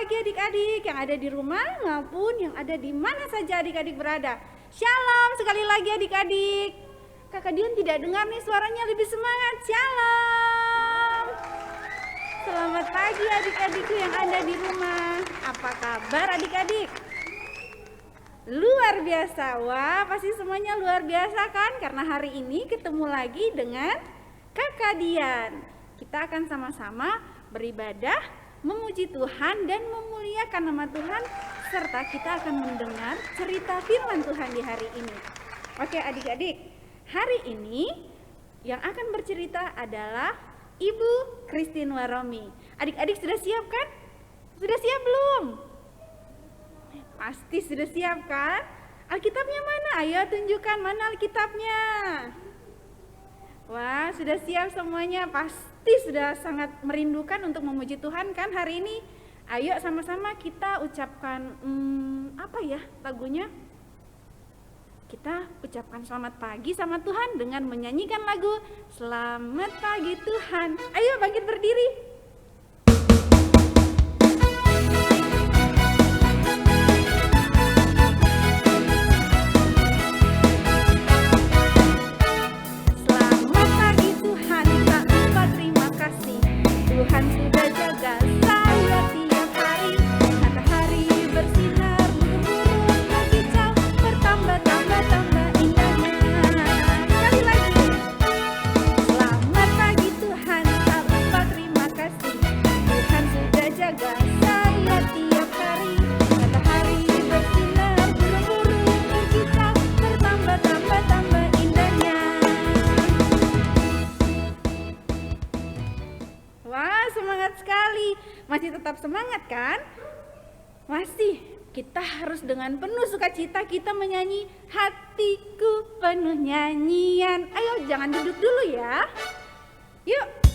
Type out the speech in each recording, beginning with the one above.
pagi adik-adik yang ada di rumah maupun yang ada di mana saja adik-adik berada. Shalom sekali lagi adik-adik. Kakak Dion tidak dengar nih suaranya, lebih semangat. Shalom. Selamat pagi adik-adikku yang ada di rumah. Apa kabar adik-adik? Luar biasa. Wah, pasti semuanya luar biasa kan? Karena hari ini ketemu lagi dengan Kakak Dian. Kita akan sama-sama beribadah, memuji Tuhan dan memuliakan nama Tuhan, serta kita akan mendengar cerita firman Tuhan di hari ini. Oke adik-adik, hari ini yang akan bercerita adalah Ibu Christine Waromi. Adik-adik sudah siap kan? Sudah siap belum? Pasti sudah siap kan? Alkitabnya mana? Ayo tunjukkan mana Alkitabnya. Wah, sudah siap semuanya. Pasti sudah sangat merindukan untuk memuji Tuhan kan hari ini. Ayo sama-sama kita ucapkan apa ya lagunya? Kita ucapkan selamat pagi sama Tuhan dengan menyanyikan lagu Selamat Pagi Tuhan. Ayo bangkit berdiri. Tuhan sudah jaga saya tiap hari. Matahari bersinar, burung-burung berkicau, bertambah-tambah indahnya. Sekali lagi. Selamat pagi Tuhan, tak lupa terima kasih. Tuhan sudah jaga saya tiap hari. Matahari bersinar, burung-burung berkicau, bertambah-tambah indahnya. Wah, semangat sekali. Masih tetap semangat kan? Masih. Kita harus dengan penuh sukacita kita menyanyi Hatiku Penuh Nyanyian. Ayo jangan duduk dulu ya. Yuk.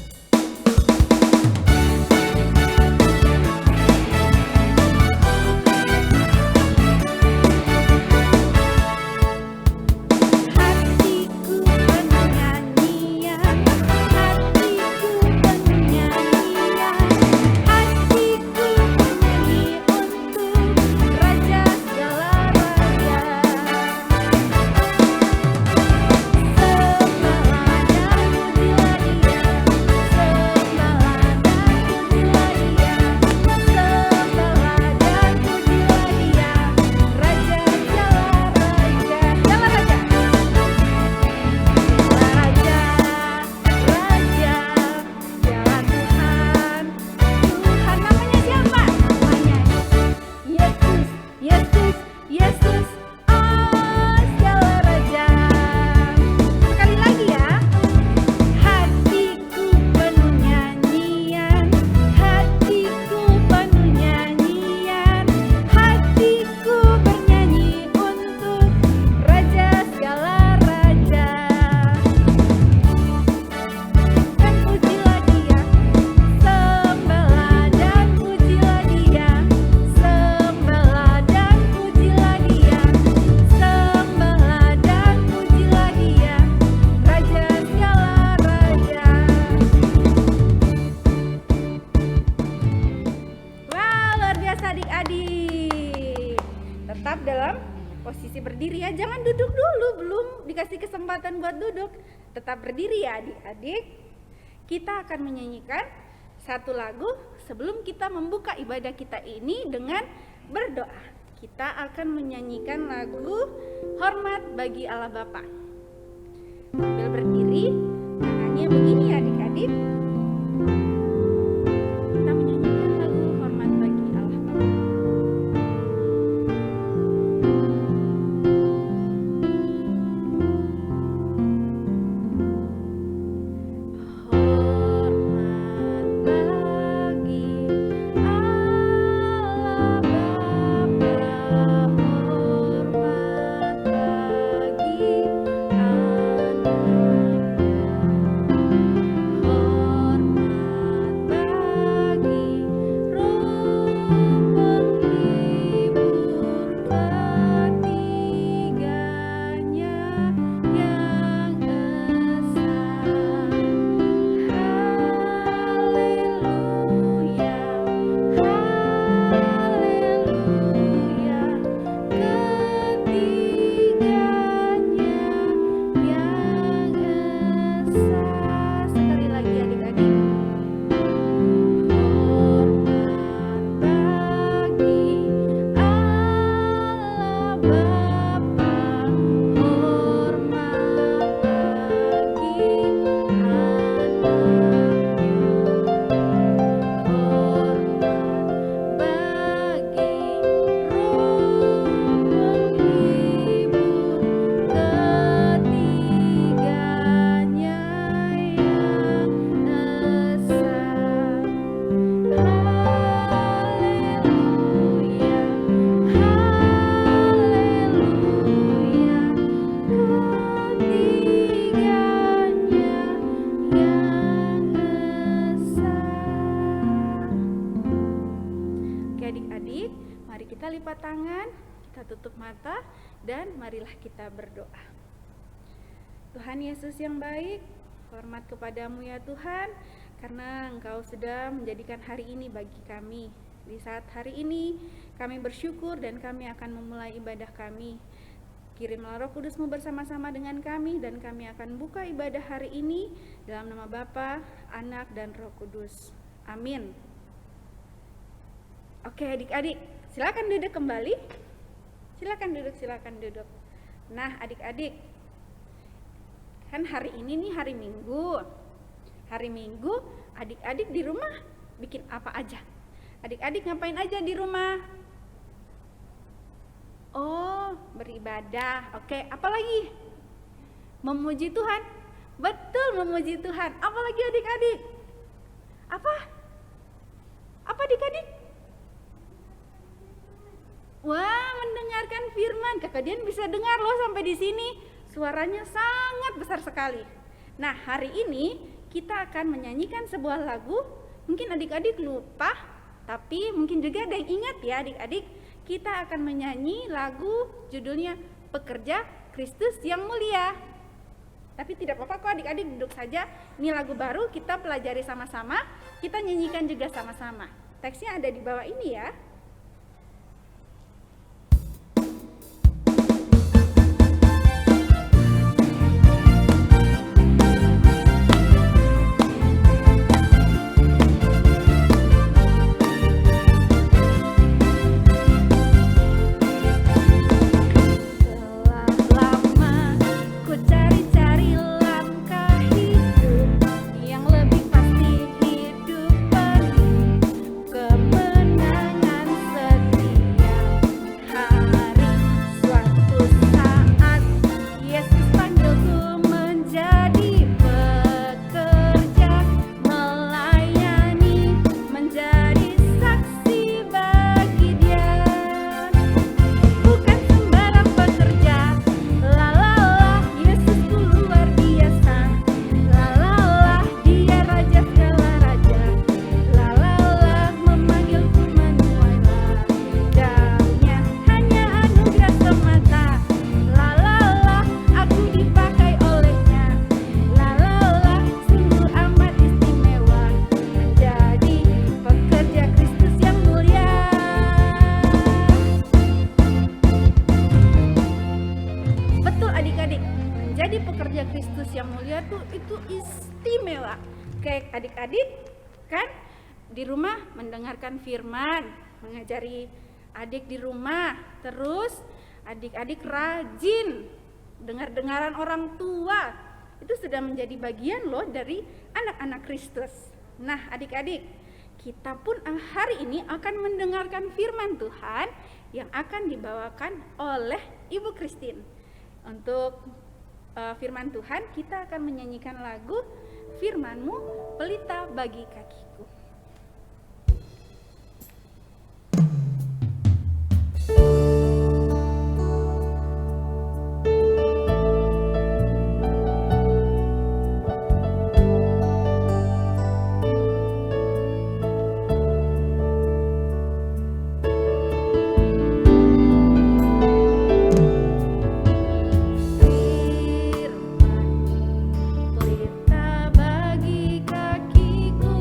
Adik-adik, tetap dalam posisi berdiri ya, jangan duduk dulu, belum dikasih kesempatan buat duduk. Tetap berdiri ya adik-adik. Kita akan menyanyikan satu lagu sebelum kita membuka ibadah kita ini dengan berdoa. Kita akan menyanyikan lagu Hormat Bagi Allah Bapa. Sambil berdiri, tangannya begini ya adik-adik. Hormat bagi anak adik-adik, mari kita lipat tangan, kita tutup mata, dan marilah kita berdoa. Tuhan Yesus yang baik, hormat kepadamu ya Tuhan, karena Engkau sudah menjadikan hari ini bagi kami. Di saat hari ini kami bersyukur dan kami akan memulai ibadah kami. Kirimlah Roh Kudus-Mu bersama-sama dengan kami dan kami akan buka ibadah hari ini dalam nama Bapa, Anak, dan Roh Kudus. Amin. Oke adik-adik, silakan duduk kembali. Silakan duduk. Nah adik-adik, kan hari ini nih hari Minggu. Hari Minggu adik-adik di rumah bikin apa aja? Adik-adik ngapain aja di rumah? Oh, beribadah. Oke, apa lagi? Memuji Tuhan. Betul, memuji Tuhan. Apa lagi adik-adik? Apa adik-adik? Wah, mendengarkan firman. Kakak Dian bisa dengar loh sampai di sini. Suaranya sangat besar sekali. Nah, hari ini kita akan menyanyikan sebuah lagu. Mungkin adik-adik lupa, tapi mungkin juga ada yang ingat ya adik-adik. Kita akan menyanyi lagu judulnya Pekerja Kristus yang Mulia. Tapi tidak apa-apa kok adik-adik, duduk saja. Ini lagu baru, kita pelajari sama-sama, kita nyanyikan juga sama-sama. Teksnya ada di bawah ini ya. Itu istimewa. Kayak adik-adik kan di rumah mendengarkan firman, mengajari adik di rumah, terus adik-adik rajin dengar-dengaran orang tua. Itu sudah menjadi bagian loh dari anak-anak Kristus. Nah adik-adik, kita pun hari ini akan mendengarkan firman Tuhan yang akan dibawakan oleh Ibu Christine. Untuk firman Tuhan, kita akan menyanyikan lagu Firman-Mu Pelita Bagi Kakiku. Pelita bagi kakiku.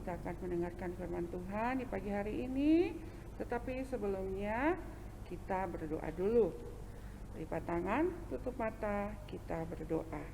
kita akan mendengarkan firman Tuhan di pagi hari ini. Tetapi sebelumnya kita berdoa dulu. Lipat tangan, tutup mata, kita berdoa.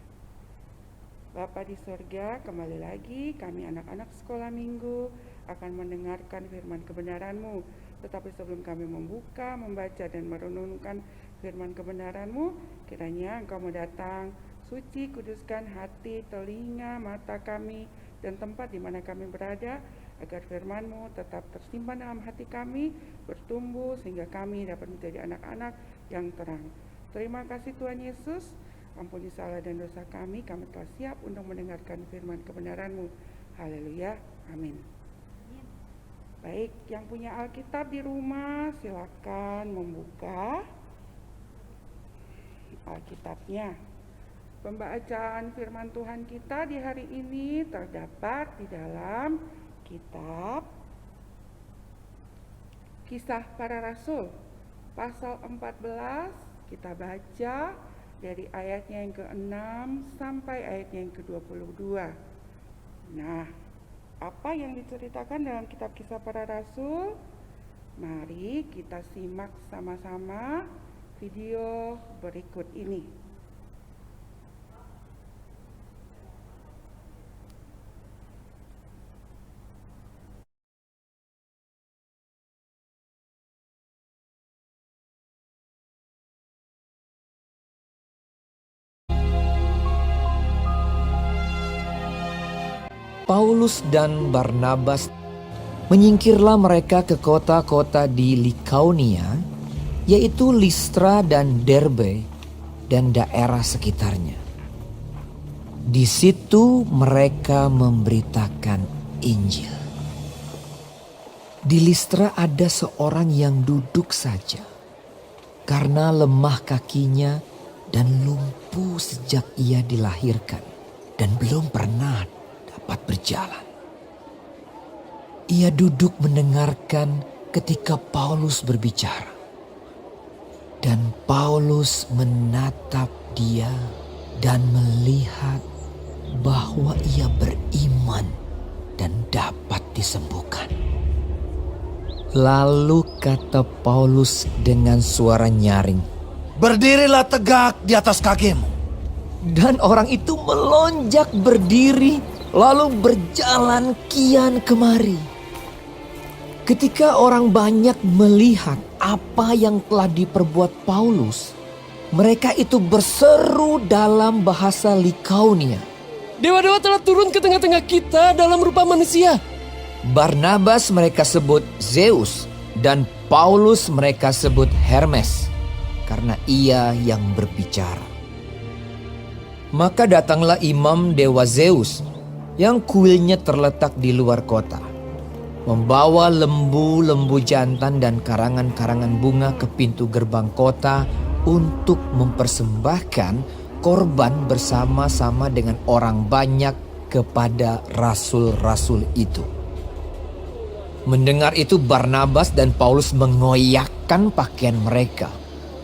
Bapa di surga, kembali lagi kami anak-anak sekolah minggu akan mendengarkan firman kebenaran-Mu. Tetapi sebelum kami membuka, membaca dan merenungkan firman kebenaran-Mu, kiranya Engkau mau datang, suci, kuduskan hati, telinga, mata kami, dan tempat di mana kami berada, agar firman-Mu tetap tersimpan dalam hati kami, bertumbuh sehingga kami dapat menjadi anak-anak yang terang. Terima kasih Tuhan Yesus, ampuni salah dan dosa kami telah siap untuk mendengarkan firman kebenaran-Mu. Haleluya, amin. Baik, yang punya Alkitab di rumah silakan membuka Alkitabnya. Pembacaan firman Tuhan kita di hari ini terdapat di dalam kitab Kisah Para Rasul pasal 14. Kita baca dari ayatnya yang ke-6 sampai ayatnya yang ke-22. Nah, apa yang diceritakan dalam kitab Kisah Para Rasul? Mari kita simak sama-sama video berikut ini. Paulus dan Barnabas menyingkirlah mereka ke kota-kota di Likaonia, yaitu Listra dan Derbe dan daerah sekitarnya. Di situ mereka memberitakan Injil. Di Listra ada seorang yang duduk saja karena lemah kakinya dan lumpuh sejak ia dilahirkan dan belum pernah dapat berjalan. Ia duduk mendengarkan ketika Paulus berbicara. Dan Paulus menatap dia dan melihat bahwa ia beriman dan dapat disembuhkan. Lalu kata Paulus dengan suara nyaring, "Berdirilah tegak di atas kakimu." Dan orang itu melonjak berdiri lalu berjalan kian kemari. Ketika orang banyak melihat apa yang telah diperbuat Paulus, mereka itu berseru dalam bahasa Likaonia, "Dewa-dewa telah turun ke tengah-tengah kita dalam rupa manusia." Barnabas mereka sebut Zeus dan Paulus mereka sebut Hermes, karena ia yang berbicara. Maka datanglah imam dewa Zeus yang kuilnya terletak di luar kota, membawa lembu-lembu jantan dan karangan-karangan bunga ke pintu gerbang kota untuk mempersembahkan korban bersama-sama dengan orang banyak kepada rasul-rasul itu. Mendengar itu Barnabas dan Paulus mengoyakkan pakaian mereka,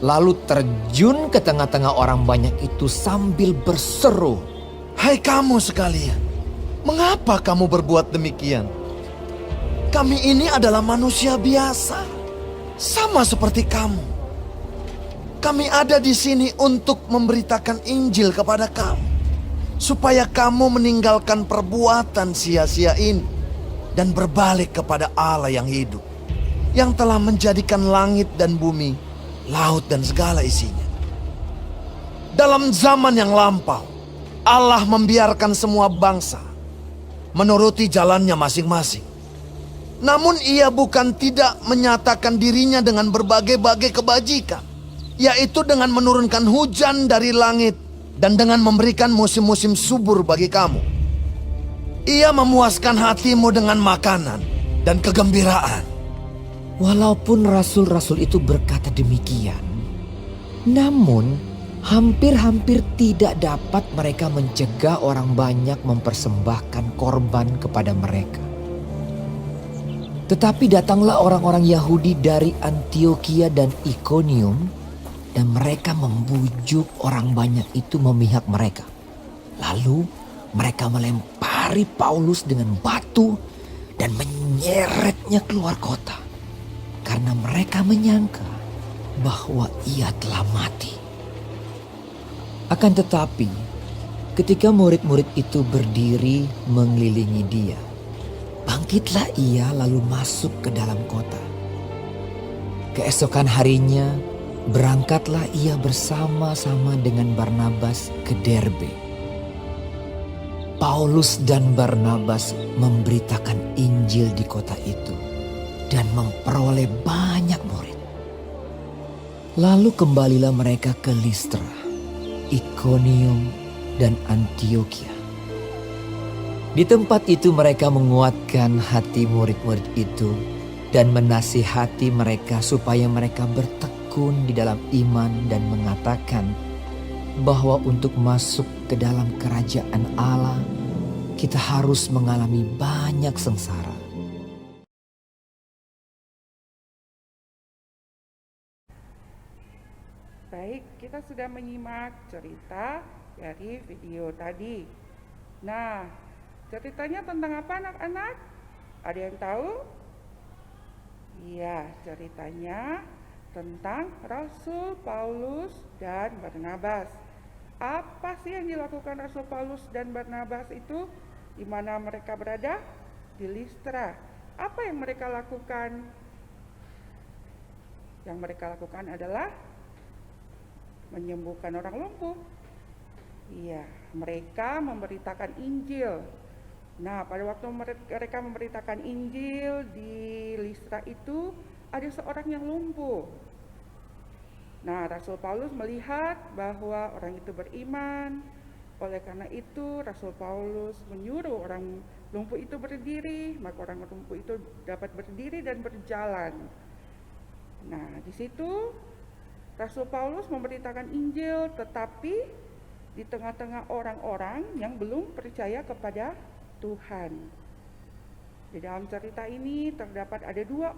lalu terjun ke tengah-tengah orang banyak itu sambil berseru, "Hai kamu sekalian, mengapa kamu berbuat demikian? Kami ini adalah manusia biasa, sama seperti kamu. Kami ada di sini untuk memberitakan Injil kepada kamu, supaya kamu meninggalkan perbuatan sia-sia ini dan berbalik kepada Allah yang hidup, yang telah menjadikan langit dan bumi, laut dan segala isinya. Dalam zaman yang lampau, Allah membiarkan semua bangsa menuruti jalannya masing-masing. Namun ia bukan tidak menyatakan dirinya dengan berbagai-bagai kebajikan, yaitu dengan menurunkan hujan dari langit dan dengan memberikan musim-musim subur bagi kamu. Ia memuaskan hatimu dengan makanan dan kegembiraan." Walaupun rasul-rasul itu berkata demikian, namun hampir-hampir tidak dapat mereka mencegah orang banyak mempersembahkan korban kepada mereka. Tetapi datanglah orang-orang Yahudi dari Antiokhia dan Ikonium, dan mereka membujuk orang banyak itu memihak mereka. Lalu mereka melempari Paulus dengan batu dan menyeretnya keluar kota karena mereka menyangka bahwa ia telah mati. Akan tetapi, ketika murid-murid itu berdiri mengelilingi dia, bangkitlah ia lalu masuk ke dalam kota. Keesokan harinya, berangkatlah ia bersama-sama dengan Barnabas ke Derbe. Paulus dan Barnabas memberitakan Injil di kota itu dan memperoleh banyak murid. Lalu kembalilah mereka ke Listra, Ikonium, dan Antiokhia. Di tempat itu mereka menguatkan hati murid-murid itu dan menasihati mereka supaya mereka bertekun di dalam iman dan mengatakan bahwa untuk masuk ke dalam kerajaan Allah kita harus mengalami banyak sengsara. Baik, kita sudah menyimak cerita dari video tadi. Nah, ceritanya tentang apa anak-anak? Ada yang tahu? Iya, ceritanya tentang Rasul Paulus dan Barnabas. Apa sih yang dilakukan Rasul Paulus dan Barnabas itu? Di mana mereka berada? Di Listra. Apa yang mereka lakukan? Yang mereka lakukan adalah menyembuhkan orang lumpuh. Iya, mereka memberitakan Injil. Nah, pada waktu mereka memberitakan Injil di Listra itu, ada seorang yang lumpuh. Nah, Rasul Paulus melihat bahwa orang itu beriman. Oleh karena itu, Rasul Paulus menyuruh orang lumpuh itu berdiri, maka orang lumpuh itu dapat berdiri dan berjalan. Nah, di situ Rasul Paulus memberitakan Injil, tetapi di tengah-tengah orang-orang yang belum percaya kepada Tuhan. Di dalam cerita ini terdapat ada dua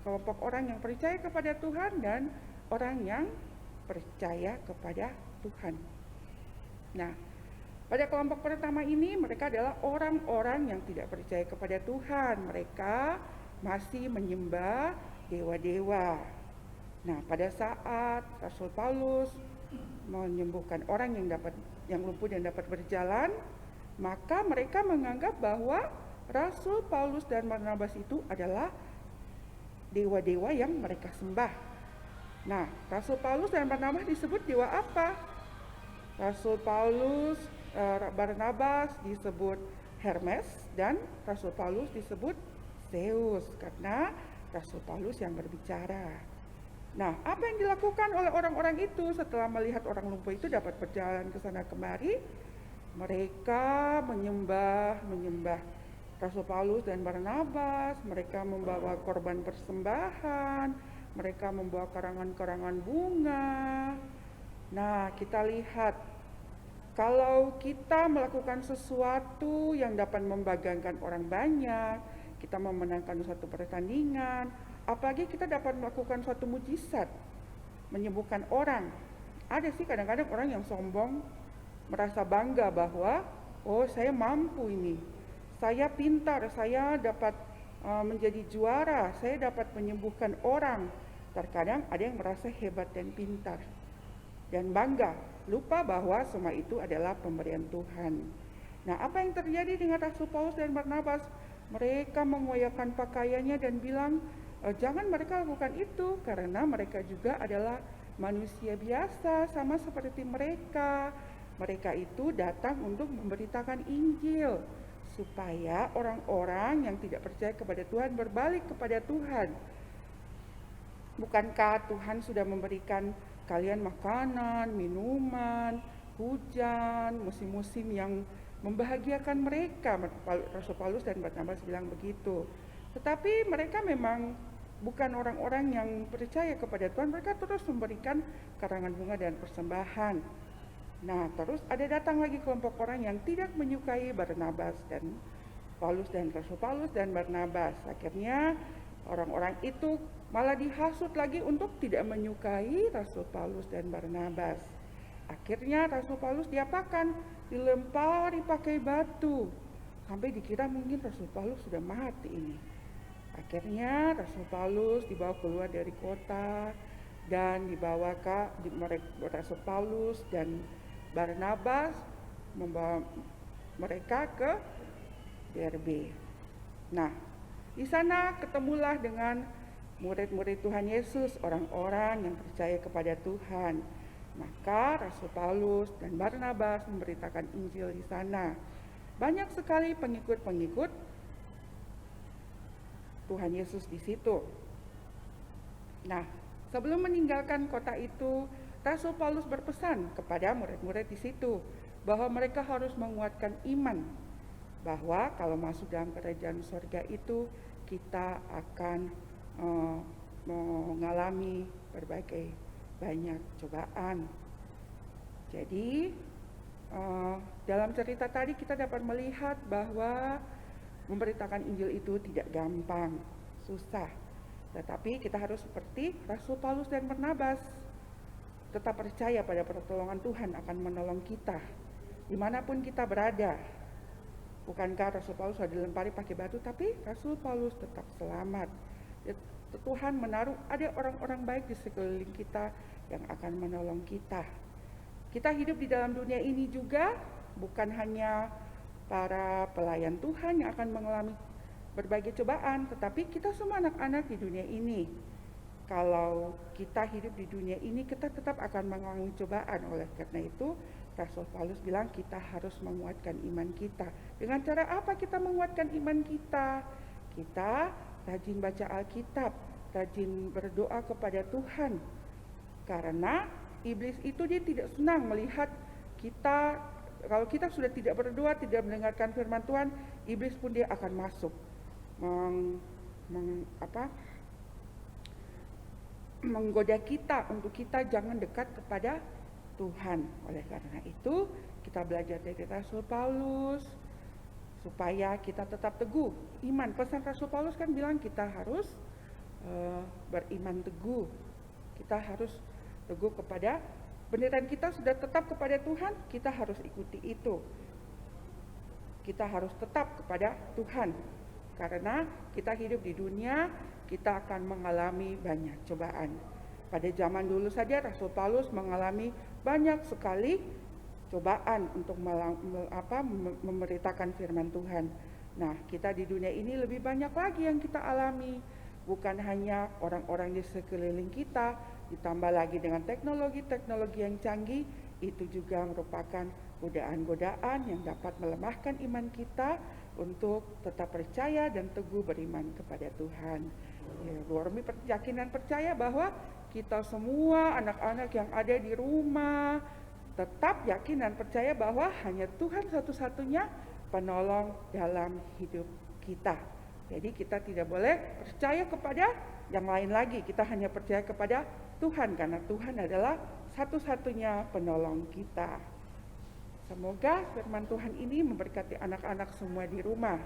kelompok orang yang percaya kepada Tuhan dan orang yang percaya kepada Tuhan. Nah, pada kelompok pertama ini mereka adalah orang-orang yang tidak percaya kepada Tuhan. Mereka masih menyembah dewa-dewa. Nah, pada saat Rasul Paulus menyembuhkan orang yang lumpuh dan dapat berjalan, maka mereka menganggap bahwa Rasul Paulus dan Barnabas itu adalah dewa-dewa yang mereka sembah. Nah, Rasul Paulus dan Barnabas disebut dewa apa? Rasul Paulus, Barnabas disebut Hermes dan Rasul Paulus disebut Zeus karena Rasul Paulus yang berbicara. Nah, apa yang dilakukan oleh orang-orang itu setelah melihat orang lumpuh itu dapat berjalan ke sana kemari? Mereka menyembah Rasul Paulus dan Barnabas. Mereka membawa korban persembahan, mereka membawa karangan-karangan bunga. Nah, kita lihat kalau kita melakukan sesuatu yang dapat membanggakan orang banyak, kita memenangkan suatu pertandingan, apalagi kita dapat melakukan suatu mujizat, menyembuhkan orang. Ada sih kadang-kadang orang yang sombong, merasa bangga bahwa, oh saya mampu ini, saya pintar, saya dapat menjadi juara, saya dapat menyembuhkan orang. Terkadang ada yang merasa hebat dan pintar dan bangga, lupa bahwa semua itu adalah pemberian Tuhan. Nah, apa yang terjadi dengan Rasul Paulus dan Barnabas? Mereka mengoyakkan pakaiannya dan bilang, jangan mereka lakukan itu karena mereka juga adalah manusia biasa sama seperti mereka. Mereka itu datang untuk memberitakan Injil supaya orang-orang yang tidak percaya kepada Tuhan berbalik kepada Tuhan. Bukankah Tuhan sudah memberikan kalian makanan, minuman, hujan, musim-musim yang membahagiakan mereka? Rasul Paulus dan Barnabas bilang begitu. Tetapi mereka memang bukan orang-orang yang percaya kepada Tuhan. Mereka terus memberikan karangan bunga dan persembahan. Nah, terus ada datang lagi kelompok orang yang tidak menyukai Barnabas dan Paulus dan Rasul Paulus dan Barnabas. Akhirnya orang-orang itu malah dihasut lagi untuk tidak menyukai Rasul Paulus dan Barnabas. Akhirnya Rasul Paulus diapakan? Dilempari pakai batu sampai dikira mungkin Rasul Paulus sudah mati ini. Akhirnya Rasul Paulus dibawa keluar dari kota dan Rasul Paulus dan Barnabas membawa mereka ke Derbe. Nah, di sana ketemulah dengan murid-murid Tuhan Yesus, orang-orang yang percaya kepada Tuhan. Maka Rasul Paulus dan Barnabas memberitakan Injil di sana. Banyak sekali pengikut-pengikut Tuhan Yesus di situ. Nah, sebelum meninggalkan kota itu, Rasul Paulus berpesan kepada murid-murid di situ bahwa mereka harus menguatkan iman, bahwa kalau masuk dalam kerajaan surga itu kita akan mengalami berbagai banyak cobaan. Jadi dalam cerita tadi kita dapat melihat bahwa memberitakan Injil itu tidak gampang, susah. Tetapi kita harus seperti Rasul Paulus dan Barnabas, tetap percaya pada pertolongan Tuhan akan menolong kita dimanapun kita berada. Bukankah Rasul Paulus sudah dilempari pakai batu, tapi Rasul Paulus tetap selamat. Tuhan menaruh ada orang-orang baik di sekeliling kita yang akan menolong kita. Kita hidup di dalam dunia ini juga bukan hanya para pelayan Tuhan yang akan mengalami berbagai cobaan, tetapi kita semua anak-anak di dunia ini. Kalau kita hidup di dunia ini, kita tetap akan mengalami cobaan. Oleh karena itu, Rasul Paulus bilang kita harus menguatkan iman kita. Dengan cara apa kita menguatkan iman kita? Kita rajin baca Alkitab, rajin berdoa kepada Tuhan. Karena iblis itu dia tidak senang melihat kita, kalau kita sudah tidak berdoa, tidak mendengarkan firman Tuhan, iblis pun dia akan masuk menggoda kita untuk kita jangan dekat kepada Tuhan. Oleh karena itu, kita belajar dari Rasul Paulus supaya kita tetap teguh iman. Pesan Rasul Paulus kan bilang kita harus beriman teguh. Kita harus teguh kepada beneran kita sudah tetap kepada Tuhan, kita harus ikuti itu. Kita harus tetap kepada Tuhan. Karena kita hidup di dunia, kita akan mengalami banyak cobaan. Pada zaman dulu saja Rasul Paulus mengalami banyak sekali cobaan untuk memberitakan firman Tuhan. Nah, kita di dunia ini lebih banyak lagi yang kita alami. Bukan hanya orang-orang di sekeliling kita, ditambah lagi dengan teknologi-teknologi yang canggih, itu juga merupakan godaan-godaan yang dapat melemahkan iman kita untuk tetap percaya dan teguh beriman kepada Tuhan. Warmi yakinan percaya bahwa kita semua anak-anak yang ada di rumah tetap yakin dan percaya bahwa hanya Tuhan satu-satunya penolong dalam hidup kita. Jadi kita tidak boleh percaya kepada yang lain lagi. Kita hanya percaya kepada Tuhan karena Tuhan adalah satu-satunya penolong kita. Semoga firman Tuhan ini memberkati anak-anak semua di rumah.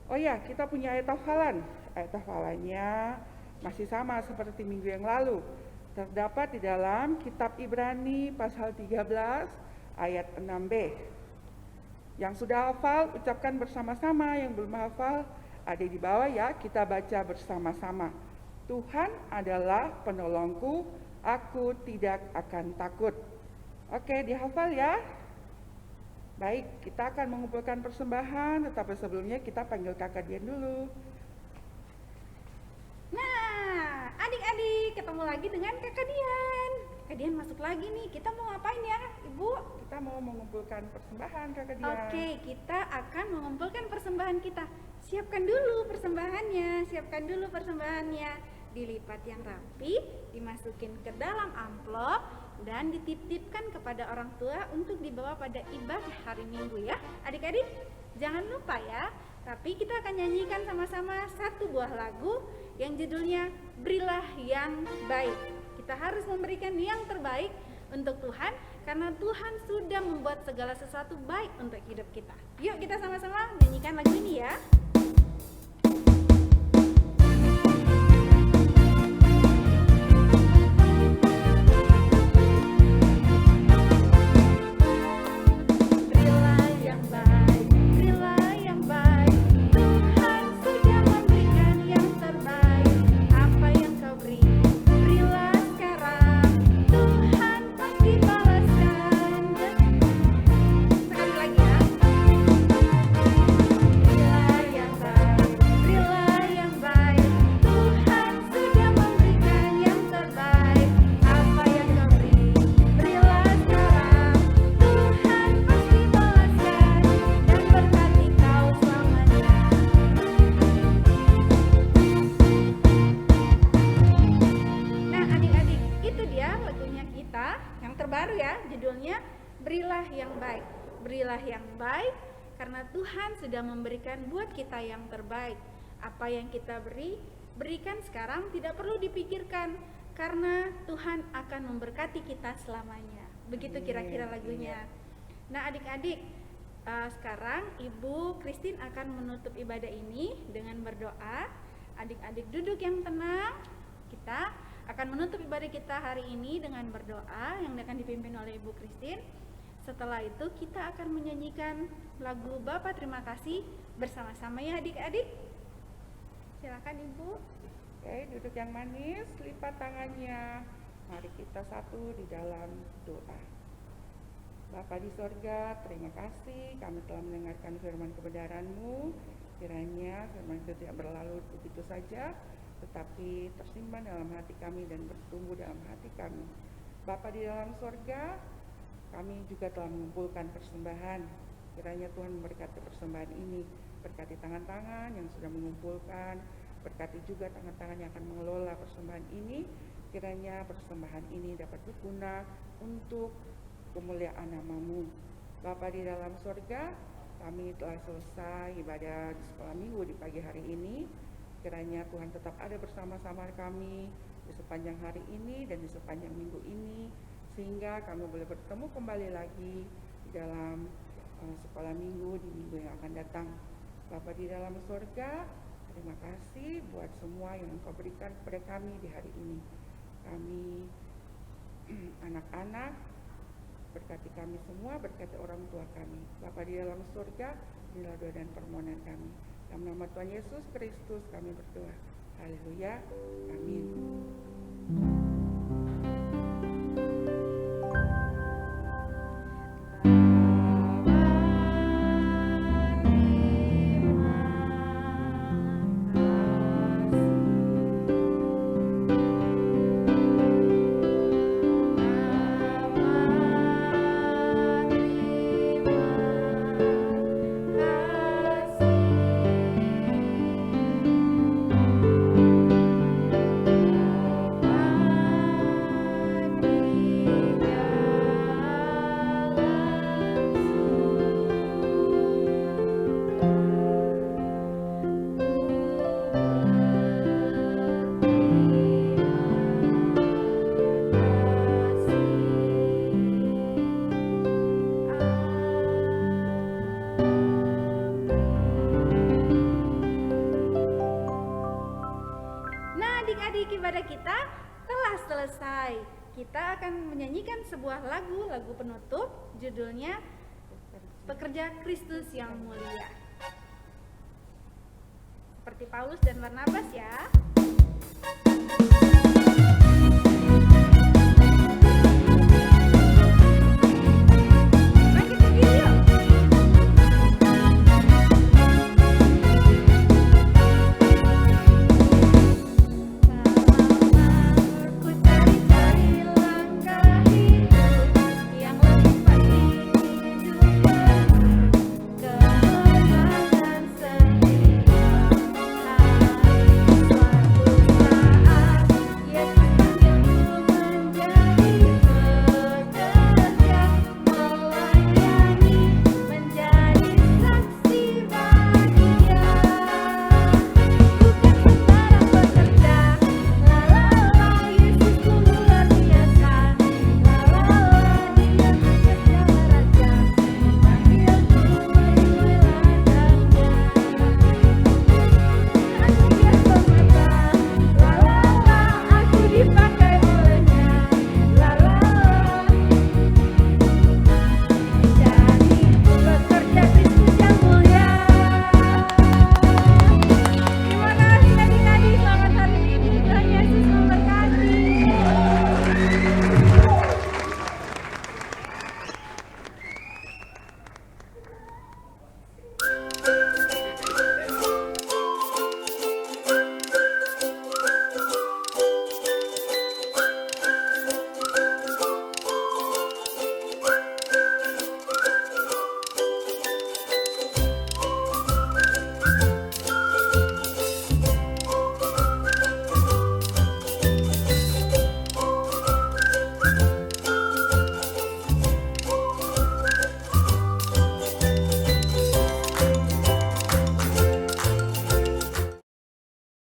Oh ya, kita punya ayat hafalan. Ayat hafalannya masih sama seperti minggu yang lalu. Terdapat di dalam kitab Ibrani pasal 13 ayat 6b. Yang sudah hafal ucapkan bersama-sama, yang belum hafal ada di bawah ya, kita baca bersama-sama. Tuhan adalah penolongku, aku tidak akan takut. Oke, dihafal ya. Baik, kita akan mengumpulkan persembahan, tetapi sebelumnya kita panggil kakak Dian dulu. Nah, adik-adik, ketemu lagi dengan kakak Dian. Kakak Dian masuk lagi nih, kita mau ngapain ya, Ibu? Kita mau mengumpulkan persembahan kakak Dian. Oke, kita akan mengumpulkan persembahan kita. Siapkan dulu persembahannya. Dilipat yang rapi, dimasukin ke dalam amplop, dan dititipkan kepada orang tua untuk dibawa pada ibadah hari Minggu ya. Adik-adik, jangan lupa ya. Tapi kita akan nyanyikan sama-sama satu buah lagu yang judulnya Berilah yang Baik. Kita harus memberikan yang terbaik untuk Tuhan karena Tuhan sudah membuat segala sesuatu baik untuk hidup kita. Yuk kita sama-sama nyanyikan lagu ini ya. Berilah yang baik, berilah yang baik. kita yang terbaru ya, judulnya Berilah yang Baik. Berilah yang baik karena Tuhan sudah memberikan buat kita yang terbaik. Apa yang kita berikan sekarang tidak perlu dipikirkan karena Tuhan akan memberkati kita selamanya. Begitu kira-kira lagunya. Nah adik-adik, sekarang Ibu Christine akan menutup ibadah ini dengan berdoa. Adik-adik duduk yang tenang. Kita akan menutup ibadah kita hari ini dengan berdoa yang akan dipimpin oleh Ibu Christine. Setelah itu kita akan menyanyikan lagu Bapa Terima Kasih bersama-sama ya adik-adik. Silakan Ibu. Oke, duduk yang manis, lipat tangannya. Mari kita satu di dalam doa. Bapa di sorga, terima kasih kami telah mendengarkan firman kebenaran-Mu. Kiranya firman itu tidak berlalu begitu saja, tetapi tersimpan dalam hati kami dan bertumbuh dalam hati kami. Bapa di dalam sorga, kami juga telah mengumpulkan persembahan. Kiranya Tuhan memberkati persembahan ini, berkati tangan-tangan yang sudah mengumpulkan, berkati juga tangan-tangan yang akan mengelola persembahan ini. Kiranya persembahan ini dapat berguna untuk kemuliaan nama-Mu. Bapa di dalam sorga, kami telah selesai ibadah di sekolah minggu di pagi hari ini. Kiranya Tuhan tetap ada bersama-sama kami di sepanjang hari ini dan di sepanjang minggu ini, sehingga kami boleh bertemu kembali lagi di dalam sekolah minggu di minggu yang akan datang. Bapa di dalam sorga, terima kasih buat semua yang Engkau berikan kepada kami di hari ini. Kami anak-anak, berkati kami semua, berkati orang tua kami. Bapa di dalam surga, inilah doa dan permohonan kami. Dalam nama Tuhan Yesus Kristus kami berdoa. Haleluya. Amin. Ibadah kita telah selesai. Kita akan menyanyikan sebuah lagu penutup, judulnya Pekerja Kristus yang Mulia. Seperti Paulus dan Barnabas ya.